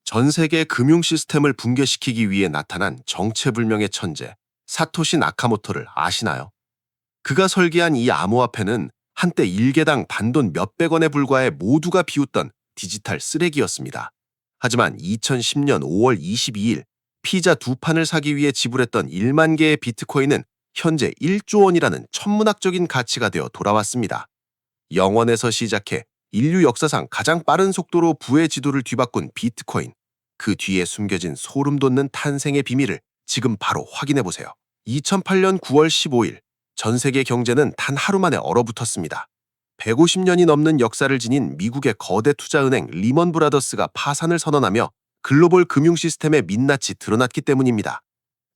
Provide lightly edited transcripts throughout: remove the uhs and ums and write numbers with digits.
전 세계 금융 시스템을 붕괴시키기 위해 나타난 정체불명의 천재, 사토시 나카모토를 아시나요? 그가 설계한 이 암호화폐는 한때 일개당 단돈 몇백 원에 불과해 모두가 비웃던 디지털 쓰레기였습니다. 하지만 2010년 5월 22일 피자 두 판을 사기 위해 지불했던 1만 개의 비트코인은 현재 1조 원이라는 천문학적인 가치가 되어 돌아왔습니다. 0원에서 시작해 인류 역사상 가장 빠른 속도로 부의 지도를 뒤바꾼 비트코인. 그 뒤에 숨겨진 소름 돋는 탄생의 비밀을 지금 바로 확인해 보세요. 2008년 9월 15일 전 세계 경제는 단 하루 만에 얼어붙었습니다. 150년이 넘는 역사를 지닌 미국의 거대 투자은행 리먼 브라더스가 파산을 선언하며 글로벌 금융 시스템의 민낯이 드러났기 때문입니다.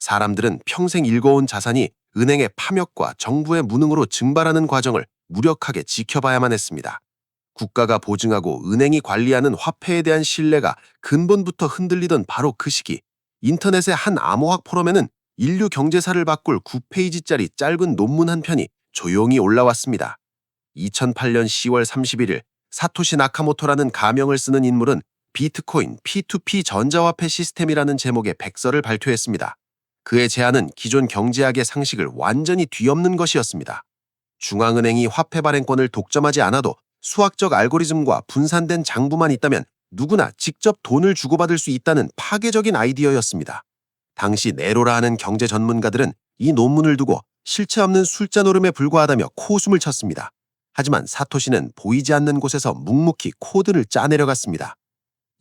사람들은 평생 일궈온 자산이 은행의 파멸과 정부의 무능으로 증발하는 과정을 무력하게 지켜봐야만 했습니다. 국가가 보증하고 은행이 관리하는 화폐에 대한 신뢰가 근본부터 흔들리던 바로 그 시기, 인터넷의 한 암호학 포럼에는 인류 경제사를 바꿀 9페이지짜리 짧은 논문 한 편이 조용히 올라왔습니다. 2008년 10월 31일 사토시 나카모토라는 가명을 쓰는 인물은 비트코인 P2P 전자화폐 시스템이라는 제목의 백서를 발표했습니다. 그의 제안은 기존 경제학의 상식을 완전히 뒤엎는 것이었습니다. 중앙은행이 화폐 발행권을 독점하지 않아도 수학적 알고리즘과 분산된 장부만 있다면 누구나 직접 돈을 주고받을 수 있다는 파괴적인 아이디어였습니다. 당시 네로라 하는 경제 전문가들은 이 논문을 두고 실체 없는 숫자 노름에 불과하다며 코웃음을 쳤습니다. 하지만 사토시는 보이지 않는 곳에서 묵묵히 코드를 짜내려갔습니다.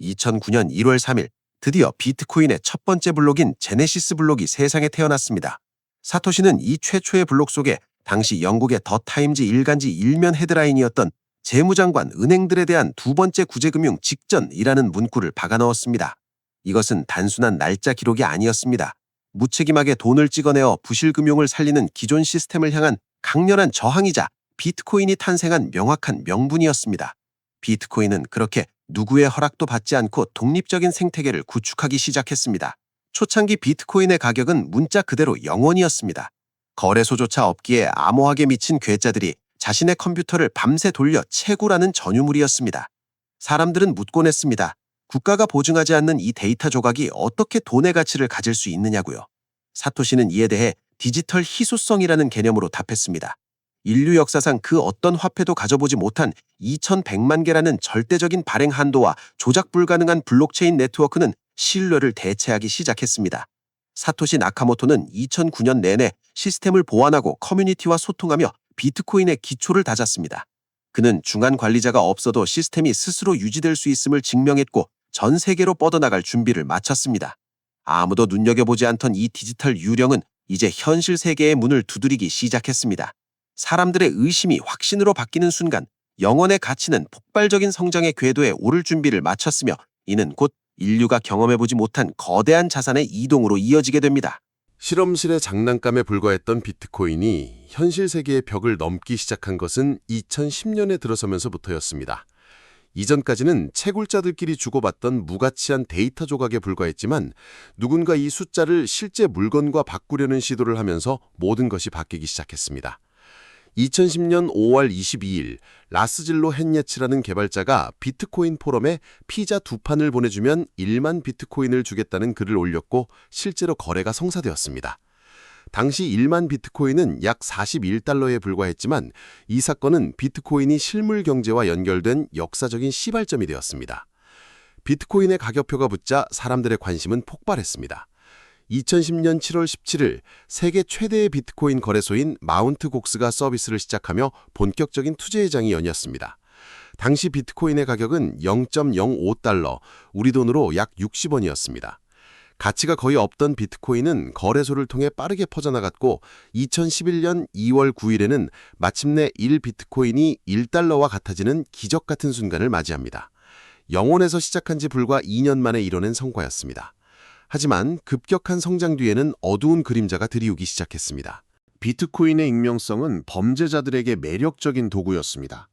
2009년 1월 3일 드디어 비트코인의 첫 번째 블록인 제네시스 블록이 세상에 태어났습니다. 사토시는 이 최초의 블록 속에 당시 영국의 더 타임즈 일간지 일면 헤드라인이었던 재무장관 은행들에 대한 두 번째 구제금융 직전이라는 문구를 박아 넣었습니다. 이것은 단순한 날짜 기록이 아니었습니다. 무책임하게 돈을 찍어내어 부실금융을 살리는 기존 시스템을 향한 강렬한 저항이자 비트코인이 탄생한 명확한 명분이었습니다. 비트코인은 그렇게 누구의 허락도 받지 않고 독립적인 생태계를 구축하기 시작했습니다. 초창기 비트코인의 가격은 문자 그대로 0원이었습니다. 거래소조차 없기에 암호학에 미친 괴짜들이 자신의 컴퓨터를 밤새 돌려 채굴하는 전유물이었습니다. 사람들은 묻곤 했습니다. 국가가 보증하지 않는 이 데이터 조각이 어떻게 돈의 가치를 가질 수 있느냐고요. 사토시는 이에 대해 디지털 희소성이라는 개념으로 답했습니다. 인류 역사상 그 어떤 화폐도 가져보지 못한 2100만 개라는 절대적인 발행 한도와 조작 불가능한 블록체인 네트워크는 신뢰를 대체하기 시작했습니다. 사토시 나카모토는 2009년 내내 시스템을 보완하고 커뮤니티와 소통하며 비트코인의 기초를 다졌습니다. 그는 중간 관리자가 없어도 시스템이 스스로 유지될 수 있음을 증명했고 전 세계로 뻗어나갈 준비를 마쳤습니다. 아무도 눈여겨보지 않던 이 디지털 유령은 이제 현실 세계의 문을 두드리기 시작했습니다. 사람들의 의심이 확신으로 바뀌는 순간 영원의 가치는 폭발적인 성장의 궤도에 오를 준비를 마쳤으며 이는 곧 인류가 경험해보지 못한 거대한 자산의 이동으로 이어지게 됩니다. 실험실의 장난감에 불과했던 비트코인이 현실 세계의 벽을 넘기 시작한 것은 2010년에 들어서면서부터였습니다. 이전까지는 채굴자들끼리 주고받던 무가치한 데이터 조각에 불과했지만 누군가 이 숫자를 실제 물건과 바꾸려는 시도를 하면서 모든 것이 바뀌기 시작했습니다. 2010년 5월 22일 라스질로 헨예츠라는 개발자가 비트코인 포럼에 피자 두 판을 보내주면 1만 비트코인을 주겠다는 글을 올렸고 실제로 거래가 성사되었습니다. 당시 1만 비트코인은 약 41달러에 불과했지만 이 사건은 비트코인이 실물 경제와 연결된 역사적인 시발점이 되었습니다. 비트코인의 가격표가 붙자 사람들의 관심은 폭발했습니다. 2010년 7월 17일 세계 최대의 비트코인 거래소인 마운트 곡스가 서비스를 시작하며 본격적인 투자의 장이 열렸습니다. 당시 비트코인의 가격은 0.05달러, 우리 돈으로 약 60원이었습니다. 가치가 거의 없던 비트코인은 거래소를 통해 빠르게 퍼져나갔고 2011년 2월 9일에는 마침내 1비트코인이 1달러와 같아지는 기적 같은 순간을 맞이합니다. 0원에서 시작한 지 불과 2년 만에 이뤄낸 성과였습니다. 하지만 급격한 성장 뒤에는 어두운 그림자가 드리우기 시작했습니다. 비트코인의 익명성은 범죄자들에게 매력적인 도구였습니다.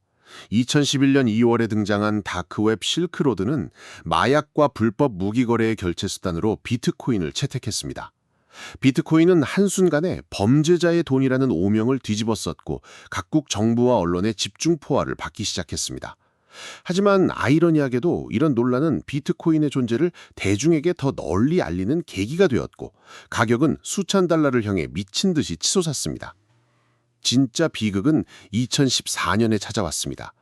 2011년 2월에 등장한 다크웹 실크로드는 마약과 불법 무기 거래의 결제 수단으로 비트코인을 채택했습니다. 비트코인은 한순간에 범죄자의 돈이라는 오명을 뒤집어 썼고 각국 정부와 언론의 집중 포화를 받기 시작했습니다. 하지만 아이러니하게도 이런 논란은 비트코인의 존재를 대중에게 더 널리 알리는 계기가 되었고 가격은 수천 달러를 향해 미친 듯이 치솟았습니다. 진짜 비극은 2014년에 찾아왔습니다.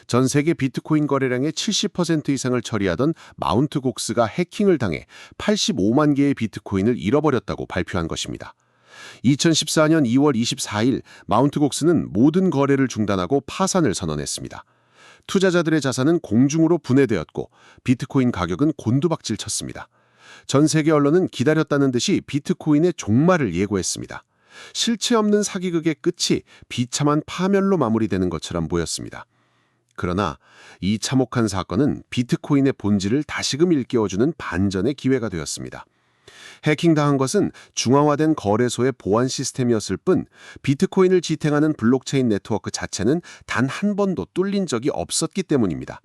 전 세계 비트코인 거래량의 70% 이상을 처리하던 마운트 곡스가 해킹을 당해 85만 개의 비트코인을 잃어버렸다고 발표한 것입니다. 2014년 2월 24일 마운트 곡스는 모든 거래를 중단하고 파산을 선언했습니다. 투자자들의 자산은 공중으로 분해되었고 비트코인 가격은 곤두박질 쳤습니다. 전 세계 언론은 기다렸다는 듯이 비트코인의 종말을 예고했습니다. 실체 없는 사기극의 끝이 비참한 파멸로 마무리되는 것처럼 보였습니다. 그러나 이 참혹한 사건은 비트코인의 본질을 다시금 일깨워주는 반전의 기회가 되었습니다. 해킹당한 것은 중앙화된 거래소의 보안 시스템이었을 뿐 비트코인을 지탱하는 블록체인 네트워크 자체는 단 한 번도 뚫린 적이 없었기 때문입니다.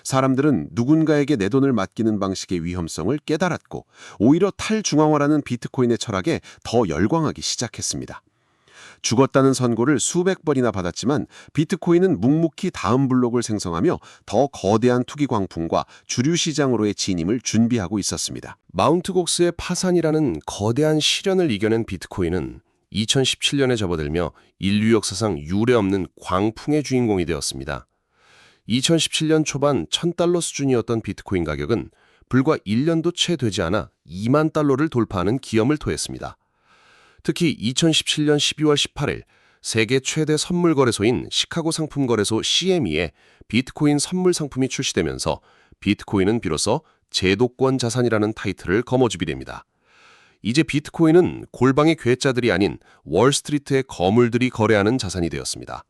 사람들은 누군가에게 내 돈을 맡기는 방식의 위험성을 깨달았고 오히려 탈중앙화라는 비트코인의 철학에 더 열광하기 시작했습니다. 죽었다는 선고를 수백 번이나 받았지만 비트코인은 묵묵히 다음 블록을 생성하며 더 거대한 투기 광풍과 주류 시장으로의 진임을 준비하고 있었습니다. 마운트 곡스의 파산이라는 거대한 시련을 이겨낸 비트코인은 2017년에 접어들며 인류 역사상 유례없는 광풍의 주인공이 되었습니다. 2017년 초반 1000달러 수준이었던 비트코인 가격은 불과 1년도 채 되지 않아 2만 달러를 돌파하는 기염을 토했습니다. 특히 2017년 12월 18일 세계 최대 선물 거래소인 시카고 상품 거래소 CME에 비트코인 선물 상품이 출시되면서 비트코인은 비로소 제도권 자산이라는 타이틀을 거머쥐게 됩니다. 이제 비트코인은 골방의 괴짜들이 아닌 월스트리트의 거물들이 거래하는 자산이 되었습니다.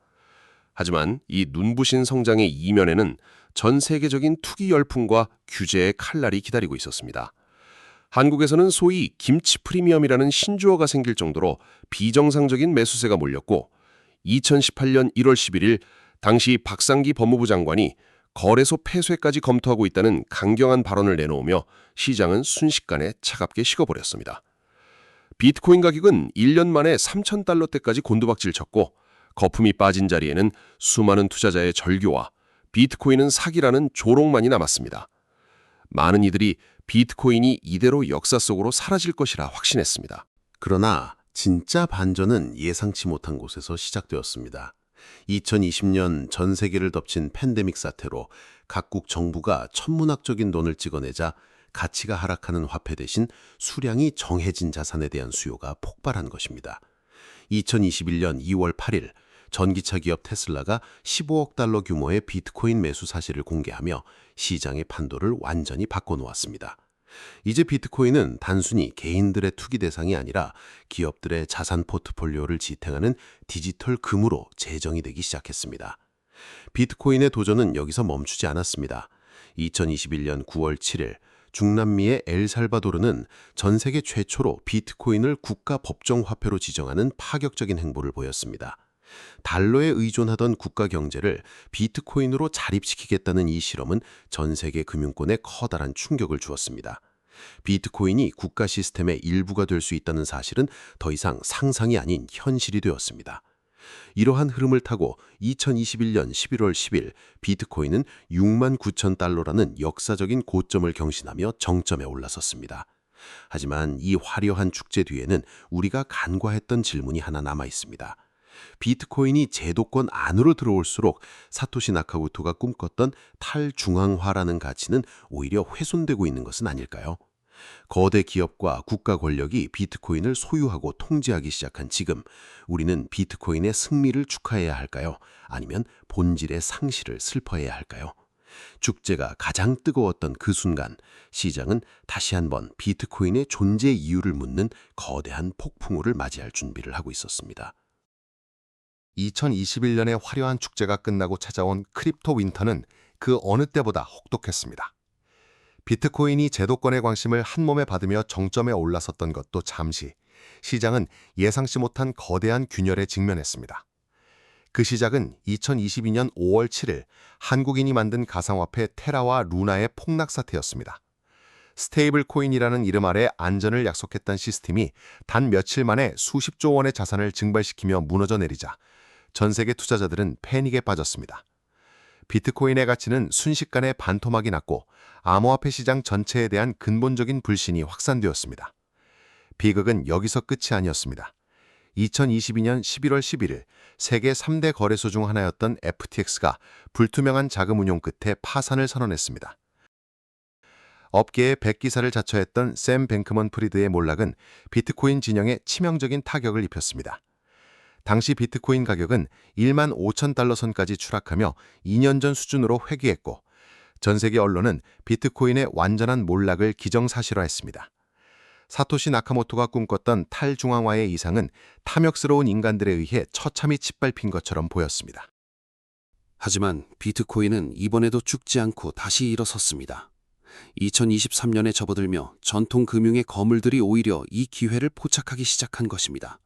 하지만 이 눈부신 성장의 이면에는 전 세계적인 투기 열풍과 규제의 칼날이 기다리고 있었습니다. 한국에서는 소위 김치 프리미엄이라는 신조어가 생길 정도로 비정상적인 매수세가 몰렸고 2018년 1월 11일 당시 박상기 법무부 장관이 거래소 폐쇄까지 검토하고 있다는 강경한 발언을 내놓으며 시장은 순식간에 차갑게 식어버렸습니다. 비트코인 가격은 1년 만에 3,000달러대까지 곤두박질 쳤고 거품이 빠진 자리에는 수많은 투자자의 절규와 비트코인은 사기라는 조롱만이 남았습니다. 많은 이들이 비트코인이 이대로 역사 속으로 사라질 것이라 확신했습니다. 그러나 진짜 반전은 예상치 못한 곳에서 시작되었습니다. 2020년 전 세계를 덮친 팬데믹 사태로 각국 정부가 천문학적인 돈을 찍어내자 가치가 하락하는 화폐 대신 수량이 정해진 자산에 대한 수요가 폭발한 것입니다. 2021년 2월 8일 전기차 기업 테슬라가 15억 달러 규모의 비트코인 매수 사실을 공개하며 시장의 판도를 완전히 바꿔놓았습니다. 이제 비트코인은 단순히 개인들의 투기 대상이 아니라 기업들의 자산 포트폴리오를 지탱하는 디지털 금으로 재정이 되기 시작했습니다. 비트코인의 도전은 여기서 멈추지 않았습니다. 2021년 9월 7일 중남미의 엘살바도르는 전 세계 최초로 비트코인을 국가 법정 화폐로 지정하는 파격적인 행보를 보였습니다. 달러에 의존하던 국가 경제를 비트코인으로 자립시키겠다는 이 실험은 전 세계 금융권에 커다란 충격을 주었습니다. 비트코인이 국가 시스템의 일부가 될 수 있다는 사실은 더 이상 상상이 아닌 현실이 되었습니다. 이러한 흐름을 타고 2021년 11월 10일 비트코인은 6만 9천 달러라는 역사적인 고점을 경신하며 정점에 올라섰습니다. 하지만 이 화려한 축제 뒤에는 우리가 간과했던 질문이 하나 남아 있습니다. 비트코인이 제도권 안으로 들어올수록 사토시 나카모토가 꿈꿨던 탈중앙화라는 가치는 오히려 훼손되고 있는 것은 아닐까요? 거대 기업과 국가 권력이 비트코인을 소유하고 통제하기 시작한 지금 우리는 비트코인의 승리를 축하해야 할까요? 아니면 본질의 상실을 슬퍼해야 할까요? 축제가 가장 뜨거웠던 그 순간 시장은 다시 한번 비트코인의 존재 이유를 묻는 거대한 폭풍우를 맞이할 준비를 하고 있었습니다. 2021년의 화려한 축제가 끝나고 찾아온 크립토 윈터는 그 어느 때보다 혹독했습니다. 비트코인이 제도권의 관심을 한몸에 받으며 정점에 올라섰던 것도 잠시, 시장은 예상치 못한 거대한 균열에 직면했습니다. 그 시작은 2022년 5월 7일 한국인이 만든 가상화폐 테라와 루나의 폭락 사태였습니다. 스테이블 코인이라는 이름 아래 안전을 약속했던 시스템이 단 며칠 만에 수십조 원의 자산을 증발시키며 무너져 내리자 전 세계 투자자들은 패닉에 빠졌습니다. 비트코인의 가치는 순식간에 반토막이 났고 암호화폐 시장 전체에 대한 근본적인 불신이 확산되었습니다. 비극은 여기서 끝이 아니었습니다. 2022년 11월 11일 세계 3대 거래소 중 하나였던 FTX가 불투명한 자금 운용 끝에 파산을 선언했습니다. 업계의 백기사를 자처했던 샘 뱅크먼 프리드의 몰락은 비트코인 진영에 치명적인 타격을 입혔습니다. 당시 비트코인 가격은 1만 5천 달러 선까지 추락하며 2년 전 수준으로 회귀했고 전 세계 언론은 비트코인의 완전한 몰락을 기정사실화했습니다. 사토시 나카모토가 꿈꿨던 탈중앙화의 이상은 탐욕스러운 인간들에 의해 처참히 짓밟힌 것처럼 보였습니다. 하지만 비트코인은 이번에도 죽지 않고 다시 일어섰습니다. 2023년에 접어들며 전통 금융의 거물들이 오히려 이 기회를 포착하기 시작한 것입니다.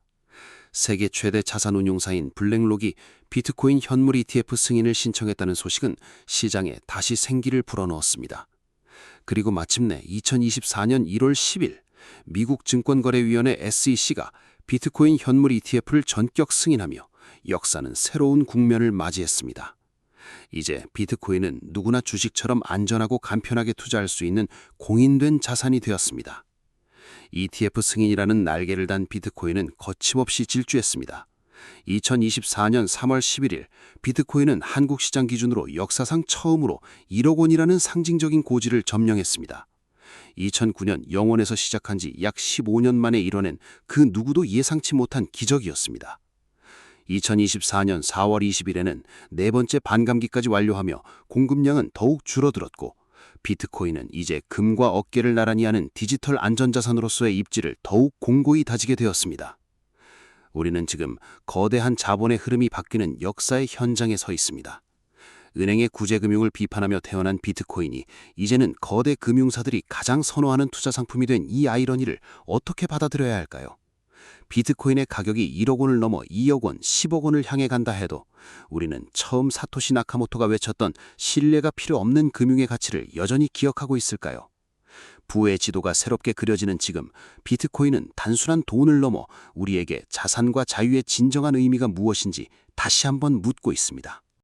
세계 최대 자산운용사인 블랙록이 비트코인 현물 ETF 승인을 신청했다는 소식은 시장에 다시 생기를 불어넣었습니다. 그리고 마침내 2024년 1월 10일 미국 증권거래위원회 SEC가 비트코인 현물 ETF를 전격 승인하며 역사는 새로운 국면을 맞이했습니다. 이제 비트코인은 누구나 주식처럼 안전하고 간편하게 투자할 수 있는 공인된 자산이 되었습니다. ETF 승인이라는 날개를 단 비트코인은 거침없이 질주했습니다. 2024년 3월 11일 비트코인은 한국 시장 기준으로 역사상 처음으로 1억 원이라는 상징적인 고지를 점령했습니다. 2009년 영원에서 시작한 지 약 15년 만에 이뤄낸 그 누구도 예상치 못한 기적이었습니다. 2024년 4월 20일에는 네 번째 반감기까지 완료하며 공급량은 더욱 줄어들었고 비트코인은 이제 금과 어깨를 나란히 하는 디지털 안전자산으로서의 입지를 더욱 공고히 다지게 되었습니다. 우리는 지금 거대한 자본의 흐름이 바뀌는 역사의 현장에 서 있습니다. 은행의 구제금융을 비판하며 태어난 비트코인이 이제는 거대 금융사들이 가장 선호하는 투자 상품이 된 이 아이러니를 어떻게 받아들여야 할까요? 비트코인의 가격이 1억 원을 넘어 2억 원, 10억 원을 향해 간다 해도 우리는 처음 사토시 나카모토가 외쳤던 신뢰가 필요 없는 금융의 가치를 여전히 기억하고 있을까요? 부의 지도가 새롭게 그려지는 지금 비트코인은 단순한 돈을 넘어 우리에게 자산과 자유의 진정한 의미가 무엇인지 다시 한번 묻고 있습니다.